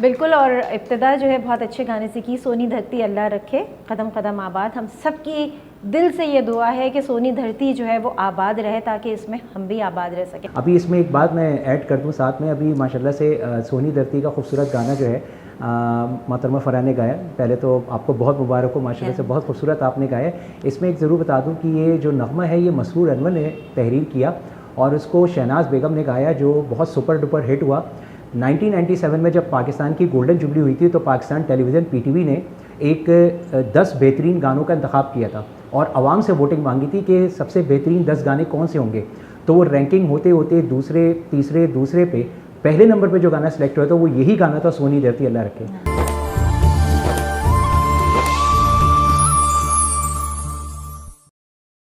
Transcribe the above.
बिल्कुल, और इब्तिदा जो है बहुत अच्छे गाने से की, सोनी धरती अल्लाह रखे कदम कदम आबाद। हम सब की दिल से ये दुआ है कि सोनी धरती जो है वो आबाद रहे, ताकि इसमें हम भी आबाद रह सकें। अभी इसमें एक बात मैं ऐड कर दूं साथ में, अभी माशाल्लाह से सोनी धरती का खूबसूरत गाना जो है मोहतरमा फ़रहा ने गाया। पहले तो आपको बहुत मुबारक हो, माशाल्लाह से बहुत खूबसूरत आपने गाया। इसमें एक ज़रूर बता दूं कि ये जो नग़मा है ये मसरूर अनवर ने तहरीर किया और उसको शहनाज बेगम ने गाया, जो बहुत सुपर डुपर हिट हुआ। 1997 में जब पाकिस्तान की गोल्डन जुबली हुई थी तो पाकिस्तान टेलीविज़न PTV ने एक 10 बेहतरीन गानों का इंतखाब किया था और आवाम से वोटिंग मांगी थी कि सबसे बेहतरीन 10 गाने कौन से होंगे। तो वो रैंकिंग होते होते दूसरे तीसरे दूसरे पे पहले नंबर पे जो गाना सिलेक्ट हुआ था वो यही गाना था, सोनी धरती अल्लाह रखे।